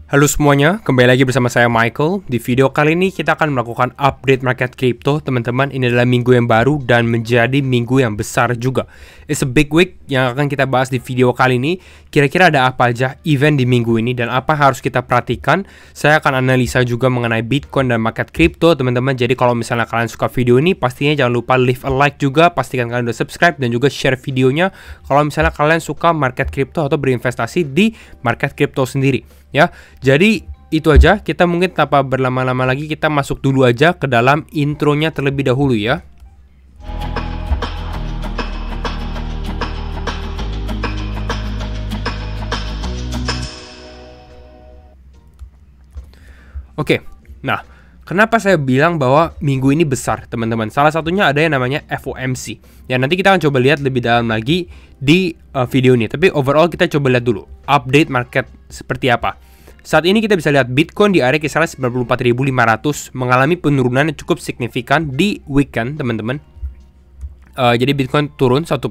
Halo semuanya, kembali lagi bersama saya Michael. Di video kali ini kita akan melakukan update market crypto, teman-teman. Ini adalah minggu yang baru dan menjadi minggu yang besar juga. It's a big week yang akan kita bahas di video kali ini. Kira-kira ada apa aja event di minggu ini dan apa harus kita perhatikan. Saya akan analisa juga mengenai Bitcoin dan market crypto, teman-teman. Jadi kalau misalnya kalian suka video ini, pastinya jangan lupa leave a like juga. Pastikan kalian udah subscribe dan juga share videonya kalau misalnya kalian suka market crypto atau berinvestasi di market crypto sendiri. Ya, jadi itu aja. Kita mungkin tanpa berlama-lama lagi, kita masuk dulu aja ke dalam intronya terlebih dahulu ya. Oke, nah kenapa saya bilang bahwa minggu ini besar, teman-teman? Salah satunya ada yang namanya FOMC. Ya, nanti kita akan coba lihat lebih dalam lagi di video ini. Tapi overall kita coba lihat dulu update market seperti apa. Saat ini kita bisa lihat Bitcoin di area kisaran 94.500 mengalami penurunan yang cukup signifikan di weekend, teman-teman. Jadi Bitcoin turun 1%.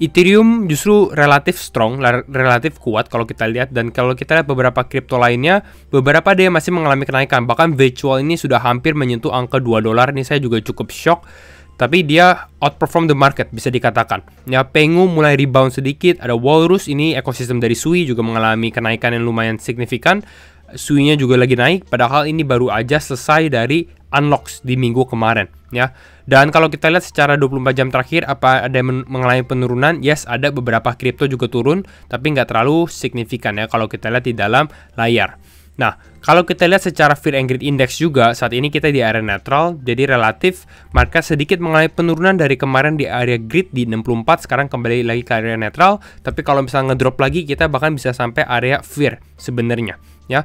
Ethereum justru relatif strong, relatif kuat kalau kita lihat. Dan kalau kita lihat beberapa kripto lainnya, beberapa dia masih mengalami kenaikan. Bahkan virtual ini sudah hampir menyentuh angka $2. Ini saya juga cukup shock. Tapi dia outperform the market, bisa dikatakan. Ya, Pengu mulai rebound sedikit. Ada Walrus, ini ekosistem dari Sui juga mengalami kenaikan yang lumayan signifikan. Sui-nya juga lagi naik, padahal ini baru aja selesai dari unlocks di minggu kemarin. Ya, dan kalau kita lihat secara 24 jam terakhir, apa ada yang mengalami penurunan? Yes, ada beberapa kripto juga turun, tapi nggak terlalu signifikan ya kalau kita lihat di dalam layar. Nah, kalau kita lihat secara Fear and Greed Index juga, saat ini kita di area netral, jadi relatif market sedikit mengalami penurunan dari kemarin di area greed di 64, sekarang kembali lagi ke area netral. Tapi kalau misalnya ngedrop lagi, kita bahkan bisa sampai area fear sebenarnya. Ya,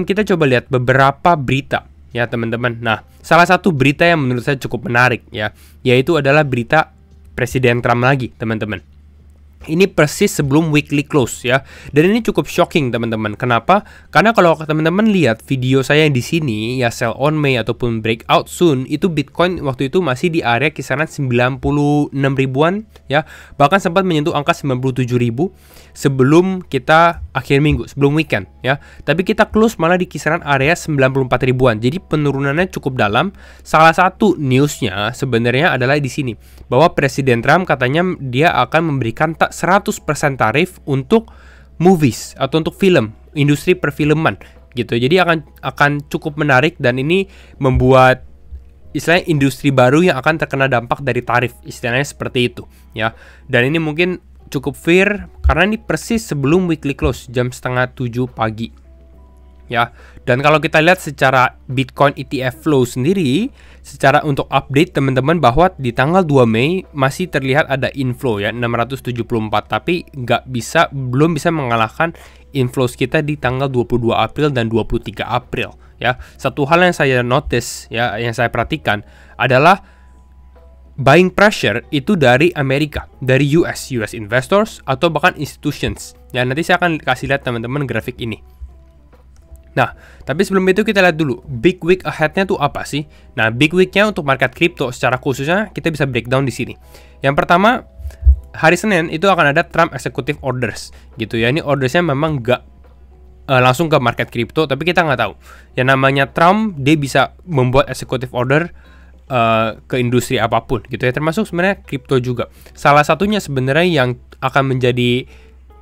kita coba lihat beberapa berita ya teman-teman. Nah, salah satu berita yang menurut saya cukup menarik ya, yaitu adalah berita Presiden Trump lagi, teman-teman. Ini persis sebelum weekly close ya. Dan ini cukup shocking, teman-teman. Kenapa? Karena kalau teman-teman lihat video saya yang di sini ya, sell on May ataupun breakout soon, itu Bitcoin waktu itu masih di area kisaran 96 ribuan ya. Bahkan sempat menyentuh angka 97 ribu sebelum kita akhir minggu, sebelum weekend ya. Tapi kita close malah di kisaran area 94 ribuan. Jadi penurunannya cukup dalam. Salah satu newsnya sebenarnya adalah di sini, bahwa Presiden Trump katanya dia akan memberikan 100% tarif untuk movies atau untuk film, industri perfilman gitu. Jadi akan cukup menarik, dan ini membuat istilahnya industri baru yang akan terkena dampak dari tarif, istilahnya seperti itu ya. Dan ini mungkin cukup fair karena ini persis sebelum weekly close jam 6:30 pagi ya. Dan kalau kita lihat secara Bitcoin ETF flow sendiri, secara untuk update teman-teman, bahwa di tanggal 2 Mei masih terlihat ada inflow ya 674, tapi belum bisa mengalahkan inflows kita di tanggal 22 April dan 23 April ya. Satu hal yang saya notice ya, yang saya perhatikan adalah buying pressure itu dari Amerika, dari US investors atau bahkan institutions. Ya, nanti saya akan kasih lihat teman-teman grafik ini. Nah, tapi sebelum itu kita lihat dulu big week ahead-nya tuh apa sih? Nah, big week-nya untuk market crypto secara khususnya kita bisa breakdown di sini. Yang pertama, hari Senin itu akan ada Trump Executive Orders gitu ya. Ini ordersnya memang nggak langsung ke market crypto, tapi kita nggak tahu. Yang namanya Trump, dia bisa membuat executive order ke industri apapun gitu ya, termasuk sebenarnya crypto juga. Salah satunya sebenarnya yang akan menjadi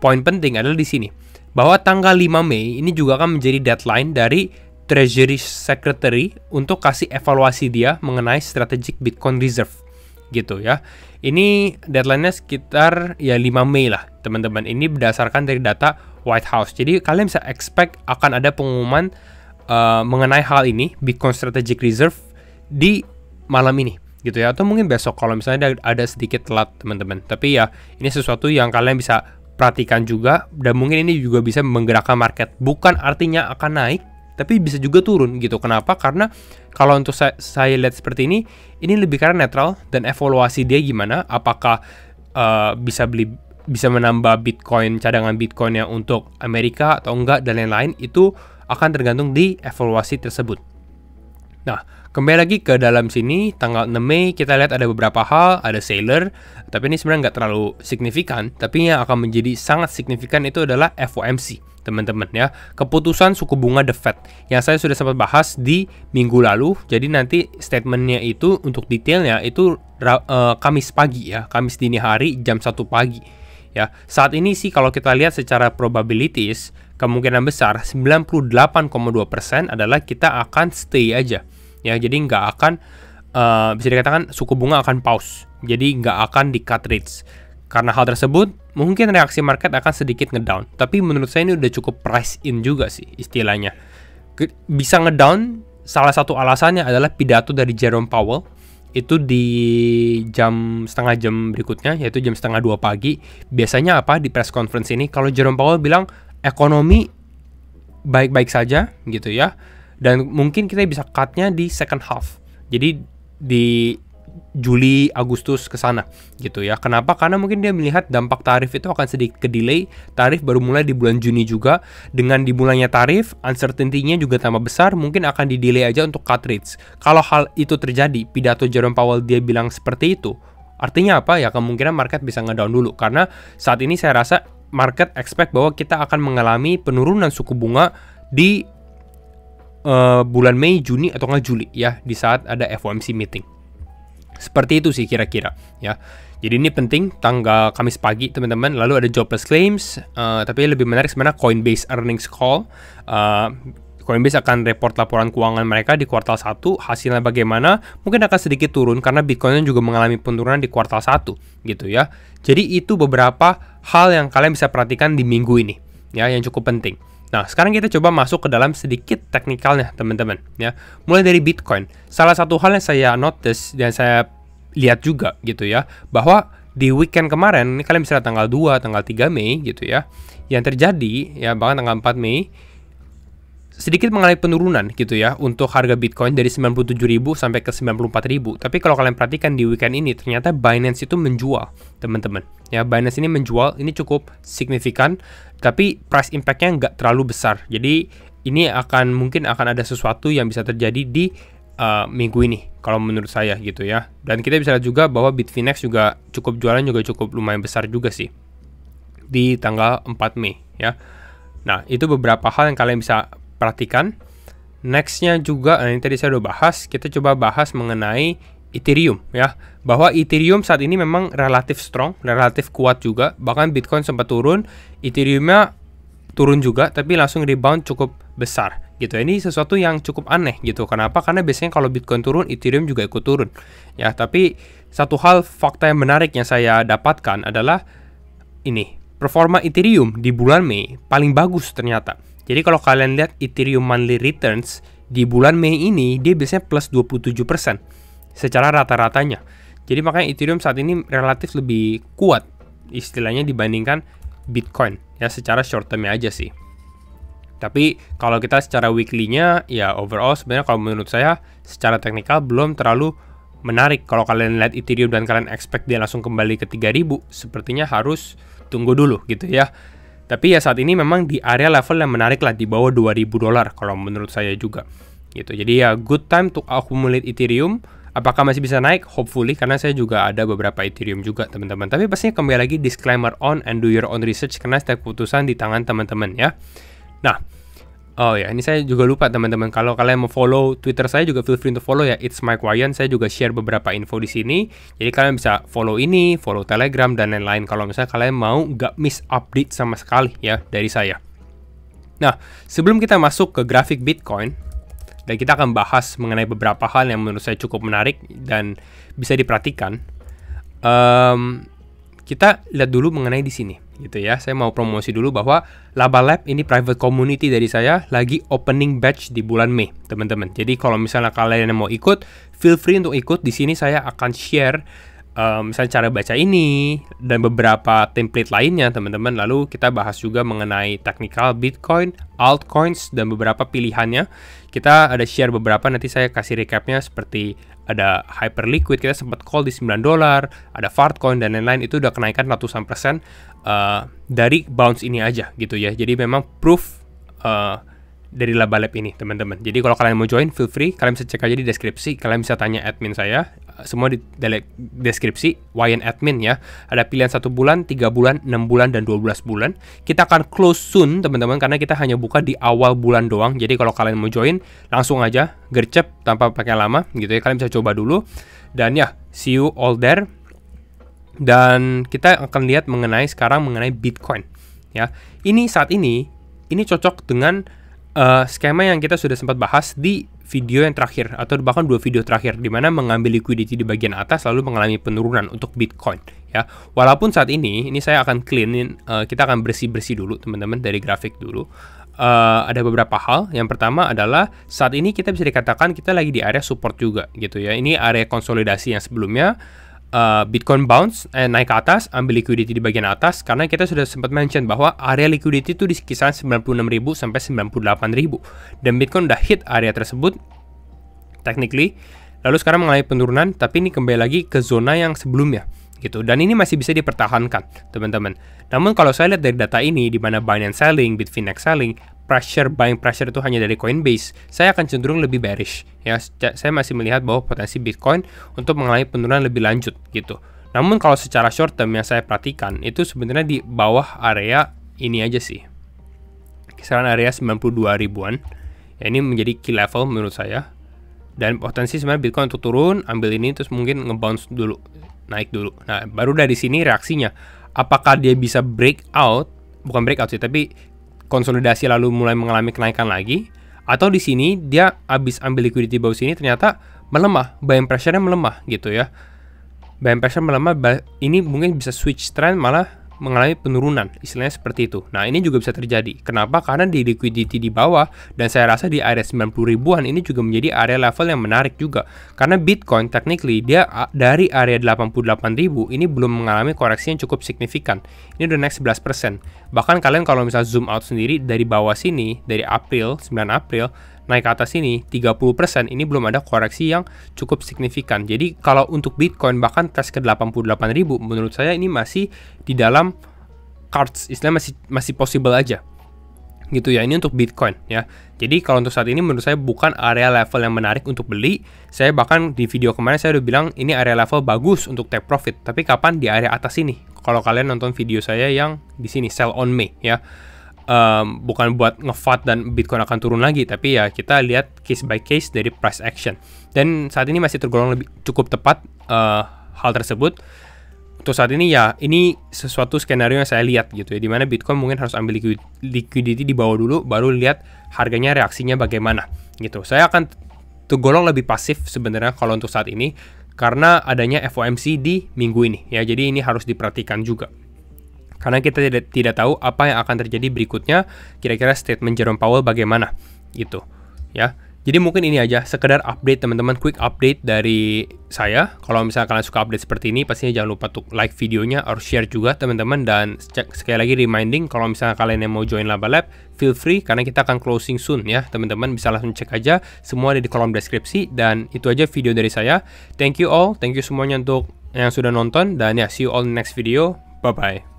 poin penting adalah di sini, bahwa tanggal 5 Mei ini juga akan menjadi deadline dari Treasury Secretary untuk kasih evaluasi dia mengenai strategic Bitcoin Reserve gitu ya. Ini deadline-nya sekitar ya 5 Mei lah, teman-teman. Ini berdasarkan dari data White House. Jadi kalian bisa expect akan ada pengumuman mengenai hal ini, Bitcoin Strategic Reserve, di malam ini gitu ya, atau mungkin besok kalau misalnya ada sedikit telat, teman-teman. Tapi ya ini sesuatu yang kalian bisa perhatikan juga, dan mungkin ini juga bisa menggerakkan market. Bukan artinya akan naik, tapi bisa juga turun gitu. Kenapa? Karena kalau untuk saya lihat seperti ini lebih karena netral, dan evaluasi dia gimana, apakah bisa menambah Bitcoin, cadangan Bitcoinnya untuk Amerika atau enggak, dan lain-lain, itu akan tergantung di evaluasi tersebut. Nah, kembali lagi ke dalam sini, tanggal 6 Mei kita lihat ada beberapa hal, ada Sailor, tapi ini sebenarnya nggak terlalu signifikan, tapi yang akan menjadi sangat signifikan itu adalah FOMC teman-teman ya. Keputusan suku bunga The Fed yang saya sudah sempat bahas di minggu lalu. Jadi nanti statementnya itu untuk detailnya itu Kamis pagi ya, Kamis dini hari jam 1 pagi ya. Saat ini sih kalau kita lihat secara probabilities, kemungkinan besar 98,2% adalah kita akan stay aja ya. Jadi nggak akan bisa dikatakan suku bunga akan pause. Jadi nggak akan di cut rates. Karena hal tersebut, mungkin reaksi market akan sedikit ngedown. Tapi menurut saya ini udah cukup price in juga sih istilahnya. Bisa ngedown, salah satu alasannya adalah pidato dari Jerome Powell. Itu di setengah jam berikutnya, yaitu jam 1:30 pagi. Biasanya apa di press conference ini? Kalau Jerome Powell bilang, ekonomi baik-baik saja gitu ya. Dan mungkin kita bisa cut-nya di second half. Jadi di Juli, Agustus ke sana gitu ya. Kenapa? Karena mungkin dia melihat dampak tarif itu akan sedikit ke delay. Tarif baru mulai di bulan Juni juga. Dengan dimulainya tarif, uncertainty-nya juga tambah besar, mungkin akan di delay aja untuk cut rates. Kalau hal itu terjadi, pidato Jerome Powell dia bilang seperti itu, artinya apa? Ya kemungkinan market bisa ngedown dulu. Karena saat ini saya rasa market expect bahwa kita akan mengalami penurunan suku bunga di bulan Mei, Juni atau nggak Juli ya, di saat ada FOMC meeting. Seperti itu sih kira-kira ya. Jadi ini penting tanggal Kamis pagi teman-teman. Lalu ada jobless claims, tapi lebih menarik sebenarnya Coinbase earnings call. Coinbase akan report laporan keuangan mereka di kuartal 1. Hasilnya bagaimana? Mungkin akan sedikit turun karena Bitcoin juga mengalami penurunan di kuartal 1 gitu ya. Jadi itu beberapa hal yang kalian bisa perhatikan di minggu ini ya, yang cukup penting. Nah, sekarang kita coba masuk ke dalam sedikit teknikalnya, teman-teman, ya. Mulai dari Bitcoin. Salah satu hal yang saya notice dan saya lihat juga gitu ya, bahwa di weekend kemarin, ini kalian bisa lihat tanggal 2, tanggal 3 Mei gitu ya, yang terjadi ya, bahkan tanggal 4 Mei sedikit mengalami penurunan gitu ya untuk harga Bitcoin dari 97.000 sampai ke 94.000. Tapi kalau kalian perhatikan di weekend ini ternyata Binance itu menjual, teman-teman. Ya, Binance ini menjual, ini cukup signifikan, tapi price impact-nya nggak terlalu besar. Jadi ini mungkin akan ada sesuatu yang bisa terjadi di minggu ini kalau menurut saya gitu ya. Dan kita bisa lihat juga bahwa Bitfinex juga jualan juga cukup lumayan besar juga sih di tanggal 4 Mei ya. Nah, itu beberapa hal yang kalian bisa perhatikan. Nextnya juga, ini tadi saya udah bahas, kita coba bahas mengenai Ethereum ya, bahwa Ethereum saat ini memang relatif strong, relatif kuat juga. Bahkan Bitcoin sempat turun, Ethereum-nya turun juga, tapi langsung rebound cukup besar gitu. Ini sesuatu yang cukup aneh gitu. Kenapa? Karena biasanya kalau Bitcoin turun, Ethereum juga ikut turun ya. Tapi satu hal fakta yang menarik yang saya dapatkan adalah ini, performa Ethereum di bulan Mei paling bagus ternyata. Jadi kalau kalian lihat Ethereum monthly returns di bulan Mei ini, dia biasanya plus 27% secara rata-ratanya. Jadi makanya Ethereum saat ini relatif lebih kuat istilahnya dibandingkan Bitcoin ya, secara short term aja sih. Tapi kalau kita secara weekly-nya ya overall sebenarnya kalau menurut saya secara teknikal belum terlalu menarik. Kalau kalian lihat Ethereum dan kalian expect dia langsung kembali ke 3.000, sepertinya harus tunggu dulu gitu ya. Tapi ya saat ini memang di area level yang menarik lah, di bawah $2.000 kalau menurut saya juga gitu. Jadi ya good time to accumulate Ethereum. Apakah masih bisa naik? Hopefully, karena saya juga ada beberapa Ethereum juga teman-teman. Tapi pastinya kembali lagi disclaimer on and do your own research, karena setiap keputusan di tangan teman-teman ya. Nah, oh ya, ini saya juga lupa teman-teman. Kalau kalian mau follow Twitter saya juga feel free untuk follow ya. It's Mike Wayan. Saya juga share beberapa info di sini. Jadi kalian bisa follow ini, follow Telegram dan lain-lain. Kalau misalnya kalian mau nggak miss update sama sekali ya dari saya. Nah, sebelum kita masuk ke grafik Bitcoin, dan kita akan bahas mengenai beberapa hal yang menurut saya cukup menarik dan bisa diperhatikan. Kita lihat dulu mengenai di sini gitu ya. Saya mau promosi dulu bahwa Laba Lab ini private community dari saya lagi opening batch di bulan Mei, teman-teman. Jadi kalau misalnya kalian mau ikut, feel free untuk ikut. Di sini saya akan share misalnya cara baca ini dan beberapa template lainnya, teman-teman. Lalu kita bahas juga mengenai technical Bitcoin, altcoins dan beberapa pilihannya. Kita ada share beberapa, nanti saya kasih recapnya, seperti ada Hyperliquid, kita sempat call di $9, ada Fartcoin dan lain-lain. Itu udah kenaikan ratusan persen dari bounce ini aja gitu ya. Jadi memang proof dari Laba Lab ini, teman-teman. Jadi kalau kalian mau join, feel free, kalian bisa cek aja di deskripsi, kalian bisa tanya admin saya, semua di deskripsi, YN admin ya. Ada pilihan 1 bulan, 3 bulan, 6 bulan, dan 12 bulan. Kita akan close soon, teman-teman, karena kita hanya buka di awal bulan doang. Jadi kalau kalian mau join, langsung aja, gercep, tanpa pakai lama, gitu ya. Kalian bisa coba dulu. Dan ya, see you all there. Dan kita akan lihat sekarang mengenai Bitcoin, ya. Ini saat ini cocok dengan skema yang kita sudah sempat bahas di video yang terakhir atau bahkan 2 video terakhir, di mana mengambil liquidity di bagian atas lalu mengalami penurunan untuk Bitcoin ya. Walaupun saat ini saya akan cleanin, kita akan bersih-bersih dulu teman-teman dari grafik dulu. Ada beberapa hal. Yang pertama adalah saat ini kita bisa dikatakan kita lagi di area support juga gitu ya. Ini area konsolidasi yang sebelumnya Bitcoin bounce, naik ke atas, ambil liquidity di bagian atas, karena kita sudah sempat mention bahwa area liquidity itu di kisaran 96.000 sampai 98.000, dan Bitcoin udah hit area tersebut technically, lalu sekarang mengalami penurunan, tapi ini kembali lagi ke zona yang sebelumnya gitu, dan ini masih bisa dipertahankan teman-teman. Namun kalau saya lihat dari data ini, di mana Binance selling, Bitfinex selling, buying pressure itu hanya dari Coinbase, saya akan cenderung lebih bearish ya. Saya masih melihat bahwa potensi Bitcoin untuk mengalami penurunan lebih lanjut gitu. Namun kalau secara short term yang saya perhatikan itu sebenarnya di bawah area ini aja sih, kisaran area 92 ribuan ya, ini menjadi key level menurut saya. Dan potensi sebenarnya Bitcoin untuk turun, ambil ini terus mungkin ngebounce dulu, naik dulu. Nah baru dari sini reaksinya, apakah dia bisa breakout, bukan breakout sih, tapi konsolidasi lalu mulai mengalami kenaikan lagi, atau di sini dia habis ambil liquidity bawah sini ternyata melemah, buying pressure-nya melemah gitu ya. Buying pressure melemah, ini mungkin bisa switch trend malah mengalami penurunan, istilahnya seperti itu. Nah ini juga bisa terjadi. Kenapa? Karena di liquidity di bawah, dan saya rasa di area 90 ribuan ini juga menjadi area level yang menarik juga. Karena Bitcoin technically dia dari area 88 ribu ini belum mengalami koreksi yang cukup signifikan. Ini udah naik 11%. Bahkan kalian kalau misalnya zoom out sendiri dari bawah sini, dari April, 9 April naik ke atas ini 30%, ini belum ada koreksi yang cukup signifikan. Jadi kalau untuk Bitcoin bahkan tes ke 88.000, menurut saya ini masih di dalam cards, istilah masih possible aja gitu ya. Ini untuk Bitcoin ya. Jadi kalau untuk saat ini menurut saya bukan area level yang menarik untuk beli. Saya bahkan di video kemarin saya udah bilang ini area level bagus untuk take profit. Tapi kapan? Di area atas ini. Kalau kalian nonton video saya yang di sini sell on May ya. Bukan buat nge-FUD dan Bitcoin akan turun lagi, tapi ya kita lihat case by case dari price action. Dan saat ini masih tergolong cukup tepat hal tersebut. Untuk saat ini ya, ini sesuatu skenario yang saya lihat gitu ya, dimana Bitcoin mungkin harus ambil liquidity di bawah dulu, baru lihat harganya reaksinya bagaimana gitu. Saya akan tergolong lebih pasif sebenarnya kalau untuk saat ini, karena adanya FOMC di minggu ini ya, jadi ini harus diperhatikan juga. Karena kita tidak tahu apa yang akan terjadi berikutnya, kira-kira statement Jerome Powell bagaimana gitu ya. Jadi mungkin ini aja sekedar update teman-teman, quick update dari saya. Kalau misalnya kalian suka update seperti ini, pastinya jangan lupa untuk like videonya atau share juga teman-teman. Dan sekali lagi reminding, kalau misalnya kalian yang mau join Laba Lab, feel free karena kita akan closing soon ya teman-teman. Bisa langsung cek aja, semua ada di kolom deskripsi. Dan itu aja video dari saya. Thank you all, thank you semuanya untuk yang sudah nonton. Dan ya, see you all in next video. Bye-bye.